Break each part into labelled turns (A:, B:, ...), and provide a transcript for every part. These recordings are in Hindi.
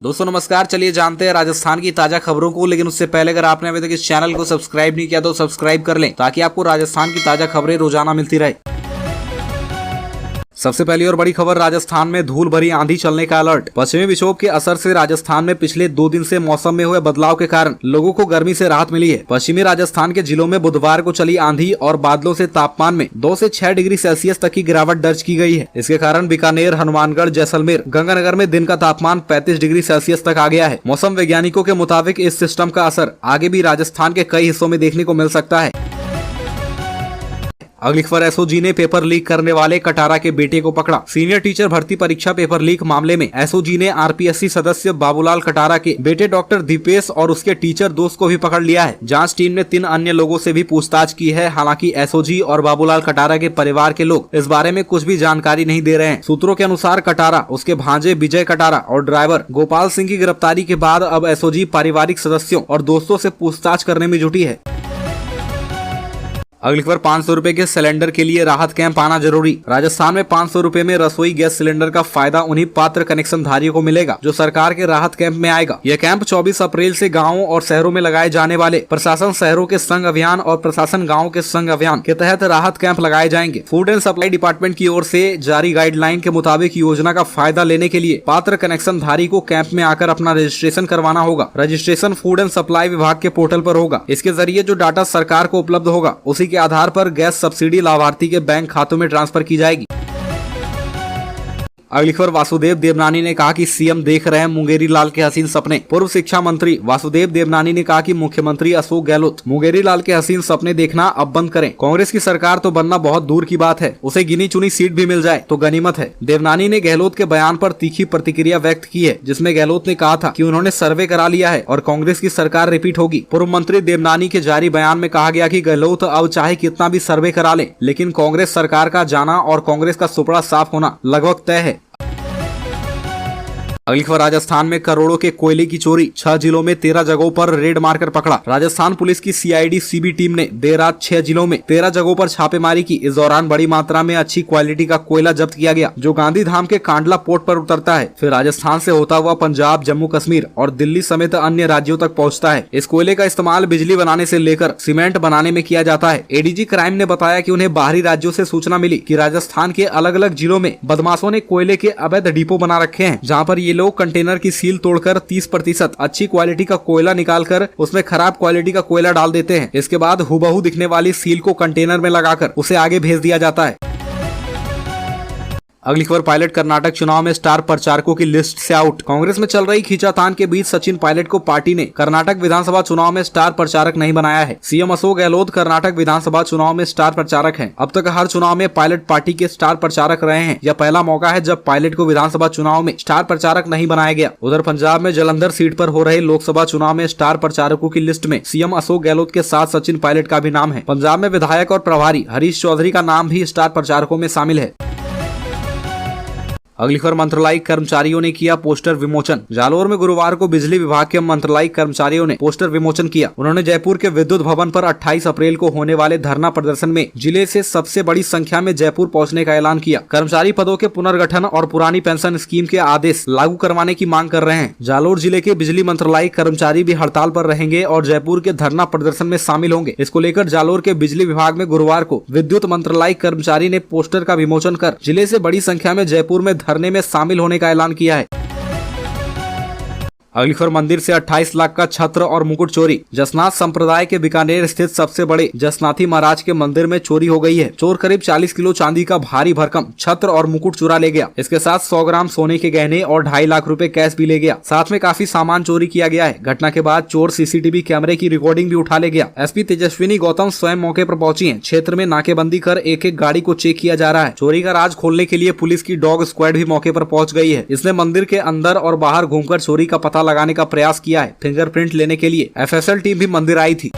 A: दोस्तों नमस्कार। चलिए जानते हैं राजस्थान की ताजा खबरों को, लेकिन उससे पहले अगर आपने अभी तक इस चैनल को सब्सक्राइब नहीं किया तो सब्सक्राइब कर लें ताकि आपको राजस्थान की ताजा खबरें रोजाना मिलती रहे। सबसे पहली और बड़ी खबर, राजस्थान में धूल भरी आंधी चलने का अलर्ट। पश्चिमी विक्षोभ के असर से राजस्थान में पिछले 2 दिन से मौसम में हुए बदलाव के कारण लोगों को गर्मी से राहत मिली है। पश्चिमी राजस्थान के जिलों में बुधवार को चली आंधी और बादलों से तापमान में 2 से 6 डिग्री सेल्सियस तक की गिरावट दर्ज की गई है। इसके कारण बीकानेर, हनुमानगढ़, जैसलमेर, गंगानगर में दिन का तापमान 35 डिग्री सेल्सियस तक आ गया है। मौसम वैज्ञानिकों के मुताबिक इस सिस्टम का असर आगे भी राजस्थान के कई हिस्सों में देखने को मिल सकता है। अगली खबर, एसओजी ने पेपर लीक करने वाले कटारा के बेटे को पकड़ा। सीनियर टीचर भर्ती परीक्षा पेपर लीक मामले में एसओजी ने आरपीएससी सदस्य बाबूलाल कटारा के बेटे डॉक्टर दीपेश और उसके टीचर दोस्त को भी पकड़ लिया है। जांच टीम ने 3 अन्य लोगों से भी पूछताछ की है। हालांकि एसओजी और बाबूलाल कटारा के परिवार के लोग इस बारे में कुछ भी जानकारी नहीं दे रहे हैं। सूत्रों के अनुसार कटारा, उसके भांजे विजय कटारा और ड्राइवर गोपाल सिंह की गिरफ्तारी के बाद अब एसओजी पारिवारिक सदस्यों और दोस्तों से पूछताछ करने में जुटी है। अगली खबर, 500 रुपए के सिलेंडर के लिए राहत कैंप आना जरूरी। राजस्थान में 500 रुपए में रसोई गैस सिलेंडर का फायदा उन्हीं पात्र कनेक्शन धारियों को मिलेगा जो सरकार के राहत कैंप में आएगा। यह कैंप 24 अप्रैल से गांवों और शहरों में लगाए जाने वाले प्रशासन शहरों के संघ अभियान और प्रशासन गाँव के संघ अभियान के तहत राहत कैंप लगाए जाएंगे। फूड एंड सप्लाई डिपार्टमेंट की ओर से जारी गाइडलाइन के मुताबिक योजना का फायदा लेने के लिए पात्र कनेक्शन धारी को कैंप में आकर अपना रजिस्ट्रेशन करवाना होगा। रजिस्ट्रेशन फूड एंड सप्लाई विभाग के पोर्टल पर होगा। इसके जरिए जो डाटा सरकार को उपलब्ध होगा उसी के आधार पर गैस सब्सिडी लाभार्थी के बैंक खातों में ट्रांसफर की जाएगी। अगली खबर, वासुदेव देवनानी ने कहा कि सीएम देख रहे हैं मुंगेरी लाल के हसीन सपने। पूर्व शिक्षा मंत्री वासुदेव देवनानी ने कहा कि मुख्यमंत्री अशोक गहलोत मुंगेरी लाल के हसीन सपने देखना अब बंद करें। कांग्रेस की सरकार तो बनना बहुत दूर की बात है, उसे गिनी चुनी सीट भी मिल जाए तो गनीमत है। देवनानी ने गहलोत के बयान पर तीखी प्रतिक्रिया व्यक्त की है, जिसमें गहलोत ने कहा था कि उन्होंने सर्वे करा लिया है और कांग्रेस की सरकार रिपीट होगी। पूर्व मंत्री देवनानी के जारी बयान में कहा गया कि गहलोत अब चाहे कितना भी सर्वे करा ले, लेकिन कांग्रेस सरकार का जाना और कांग्रेस का सुपड़ा साफ होना लगभग तय है। अगली खबर, राजस्थान में करोड़ों के कोयले की चोरी। 6 जिलों में 13 जगहों पर रेड मारकर पकड़ा। राजस्थान पुलिस की सीआईडी सीबी टीम ने देर रात 6 जिलों में 13 जगहों पर छापेमारी की। इस दौरान बड़ी मात्रा में अच्छी क्वालिटी का कोयला जब्त किया गया, जो गांधीधाम के कांडला पोर्ट पर उतरता है, फिर राजस्थान से होता हुआ पंजाब, जम्मू कश्मीर और दिल्ली समेत अन्य राज्यों तक पहुँचता है। इस कोयले का इस्तेमाल बिजली बनाने से लेकर सीमेंट बनाने में किया जाता है। एडीजी क्राइम ने बताया कि उन्हें बाहरी राज्यों से सूचना मिली कि राजस्थान के अलग अलग जिलों में बदमाशों ने कोयले के अवैध डिपो बना रखे हैं, जहाँ पर ये लोग कंटेनर की सील तोड़कर 30% अच्छी क्वालिटी का कोयला निकालकर उसमें खराब क्वालिटी का कोयला डाल देते हैं। इसके बाद हुबहू दिखने वाली सील को कंटेनर में लगाकर उसे आगे भेज दिया जाता है। अगली खबर, पायलट कर्नाटक चुनाव में स्टार प्रचारकों की लिस्ट से आउट। कांग्रेस में चल रही खींचातान के बीच सचिन पायलट को पार्टी ने कर्नाटक विधानसभा चुनाव में स्टार प्रचारक नहीं बनाया है। सीएम अशोक गहलोत कर्नाटक विधानसभा चुनाव में स्टार प्रचारक हैं। अब तक हर चुनाव में पायलट पार्टी के स्टार प्रचारक रहे हैं। यह पहला मौका है जब पायलट को विधानसभा चुनाव में स्टार प्रचारक नहीं बनाया गया। उधर पंजाब में जलंधर सीट पर हो रहे लोकसभा चुनाव में स्टार प्रचारकों की लिस्ट में सीएम अशोक गहलोत के साथ सचिन पायलट का भी नाम है। पंजाब में विधायक और प्रभारी हरीश चौधरी का नाम भी स्टार प्रचारकों में शामिल है। अगली खबर, मंत्रालयिक कर्मचारियों ने किया पोस्टर विमोचन। जालोर में गुरुवार को बिजली विभाग के मंत्रालयिक कर्मचारियों ने पोस्टर विमोचन किया। उन्होंने जयपुर के विद्युत भवन पर 28 अप्रैल को होने वाले धरना प्रदर्शन में जिले से सबसे बड़ी संख्या में जयपुर पहुंचने का ऐलान किया। कर्मचारी पदों के पुनर्गठन और पुरानी पेंशन स्कीम के आदेश लागू करवाने की मांग कर रहे हैं। जालोर जिले के बिजली मंत्रालयिक कर्मचारी भी हड़ताल पर रहेंगे और जयपुर के धरना प्रदर्शन में शामिल होंगे। इसको लेकर जालोर के बिजली विभाग में गुरुवार को विद्युत मंत्रालयिक कर्मचारी ने पोस्टर का विमोचन कर जिले से बड़ी संख्या में जयपुर में धरने में शामिल होने का ऐलान किया है। अगली खबर, मंदिर से 28 लाख का छत्र और मुकुट चोरी। जसनाथ संप्रदाय के बीकानेर स्थित सबसे बड़े जसनाथी महाराज के मंदिर में चोरी हो गई है। चोर करीब 40 किलो चांदी का भारी भरकम छत्र और मुकुट चुरा ले गया। इसके साथ 100 ग्राम सोने के गहने और 2.5 लाख रुपए कैश भी ले गया। साथ में काफी सामान चोरी किया गया है। घटना के बाद चोर सीसीटीवी कैमरे की रिकॉर्डिंग भी उठा ले गया। एसपी तेजस्विनी गौतम स्वयं मौके पर पहुंची है। क्षेत्र में नाकेबंदी कर एक एक गाड़ी को चेक किया जा रहा है। चोरी का राज खोलने के लिए पुलिस की डॉग स्क्वाड भी मौके पर पहुंच गई है। इसने मंदिर के अंदर और बाहर घूमकर चोरी का पता लगाने का प्रयास किया है। फिंगरप्रिंट लेने के लिए एफएसएल टीम भी मंदिर आई थी।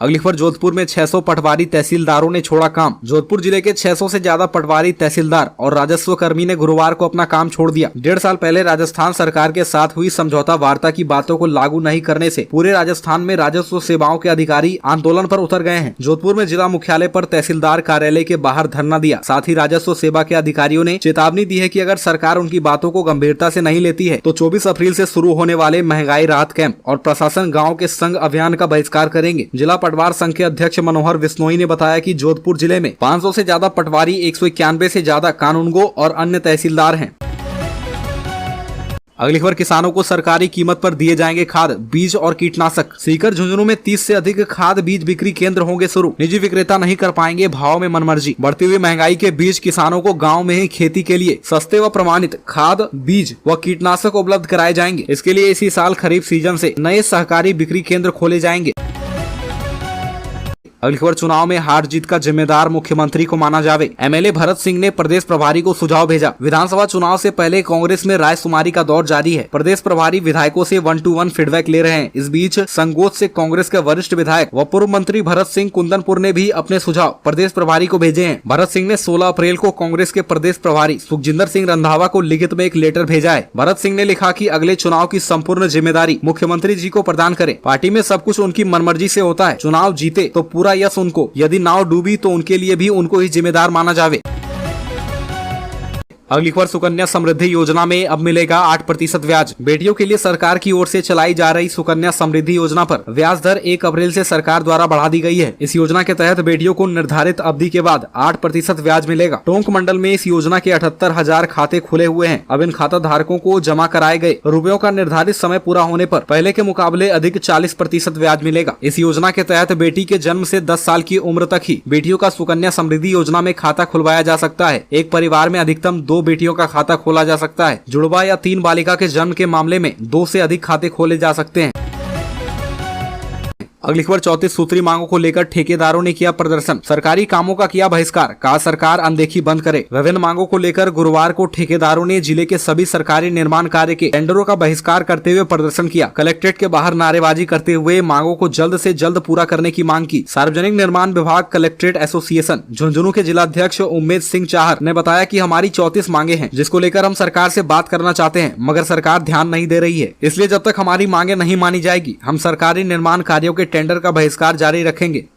A: अगली खबर जोधपुर में 600 पटवारी तहसीलदारों ने छोड़ा काम। जोधपुर जिले के 600 से ज्यादा पटवारी तहसीलदार और राजस्व कर्मी ने गुरुवार को अपना काम छोड़ दिया। 1.5 साल पहले राजस्थान सरकार के साथ हुई समझौता वार्ता की बातों को लागू नहीं करने से पूरे राजस्थान में राजस्व सेवाओं के अधिकारी आंदोलन पर उतर गए हैं। जोधपुर में जिला मुख्यालय पर तहसीलदार कार्यालय के बाहर धरना दिया। साथ ही राजस्व सेवा के अधिकारियों ने चेतावनी दी है कि अगर सरकार उनकी बातों को गंभीरता से नहीं लेती है तो 24 अप्रैल से शुरू होने वाले महंगाई राहत कैंप और प्रशासन गाँव के संघ अभियान का बहिष्कार करेंगे। जिला पटवार संघ के अध्यक्ष मनोहर बिश्नोई ने बताया कि जोधपुर जिले में 500 से ज्यादा पटवारी, 191 से ज्यादा कानूनगो और अन्य तहसीलदार हैं। अगली खबर किसानों को सरकारी कीमत पर दिए जाएंगे खाद, बीज और कीटनाशक। सीकर झुंझुनू में 30 से अधिक खाद बीज बिक्री केंद्र होंगे शुरू। निजी विक्रेता नहीं कर पाएंगे भाव में मनमर्जी। बढ़ती हुई महंगाई के बीच किसानों को गांव में ही खेती के लिए सस्ते व प्रमाणित खाद, बीज व कीटनाशक उपलब्ध कराए जाएंगे। इसके लिए इसी साल खरीफ सीजन से नए सहकारी बिक्री केंद्र खोले जाएंगे। अगली खबर चुनाव में हार जीत का जिम्मेदार मुख्यमंत्री को माना जावे। एमएलए भरत सिंह ने प्रदेश प्रभारी को सुझाव भेजा। विधानसभा चुनाव से पहले कांग्रेस में रायशुमारी का दौर जारी है। प्रदेश प्रभारी विधायकों से 1-to-1 फीडबैक ले रहे हैं। इस बीच संगोट से कांग्रेस के वरिष्ठ विधायक व पूर्व मंत्री भरत सिंह कुंदनपुर ने भी अपने सुझाव प्रदेश प्रभारी को भेजे हैं। भरत सिंह ने 16 अप्रैल को कांग्रेस के प्रदेश प्रभारी सुखजिंदर सिंह रंधावा को लिखित में एक लेटर भेजा है। भरत सिंह ने लिखा कि अगले चुनाव की संपूर्ण जिम्मेदारी मुख्यमंत्री जी को प्रदान करें। पार्टी में सब कुछ उनकी मनमर्जी से होता है। चुनाव जीते तो पूरा यश उनको, यदि नाव डूबी तो उनके लिए भी उनको ही जिम्मेदार माना जावे। अगली खबर सुकन्या समृद्धि योजना में अब मिलेगा 8% ब्याज। बेटियों के लिए सरकार की ओर से चलाई जा रही सुकन्या समृद्धि योजना पर ब्याज दर 1 अप्रैल से सरकार द्वारा बढ़ा दी गई है। इस योजना के तहत बेटियों को निर्धारित अवधि के बाद 8% ब्याज मिलेगा। टोंक मंडल में इस योजना के 78,000 खाते खुले हुए हैं। अब इन खाता धारकों को जमा कराए गए रुपयों का निर्धारित समय पूरा होने पर पहले के मुकाबले अधिक 40% ब्याज मिलेगा। इस योजना के तहत बेटी के जन्म से 10 साल की उम्र तक ही बेटियों का सुकन्या समृद्धि योजना में खाता खुलवाया जा सकता है। एक परिवार में अधिकतम 2 बेटियों का खाता खोला जा सकता है। जुड़वा या 3 बालिका के जन्म के मामले में 2 से अधिक खाते खोले जा सकते हैं। अगली खबर 34 सूत्री मांगों को लेकर ठेकेदारों ने किया प्रदर्शन। सरकारी कामों का किया बहिष्कार, कहा सरकार अनदेखी बंद करे। विभिन्न मांगों को लेकर गुरुवार को ठेकेदारों ने जिले के सभी सरकारी निर्माण कार्य के टेंडरों का बहिष्कार करते हुए प्रदर्शन किया। कलेक्ट्रेट के बाहर नारेबाजी करते हुए मांगों को जल्द से जल्द पूरा करने की मांग की। सार्वजनिक निर्माण विभाग कलेक्ट्रेट एसोसिएशन झुंझुनू के जिलाध्यक्ष उम्मेद सिंह चाहर ने बताया कि हमारी 34 मांगे हैं जिसको लेकर हम सरकार से बात करना चाहते हैं, मगर सरकार ध्यान नहीं दे रही है। इसलिए जब तक हमारी मांगे नहीं मानी जाएगी हम सरकारी निर्माण कार्यों के टेंडर का बहिष्कार जारी रखेंगे।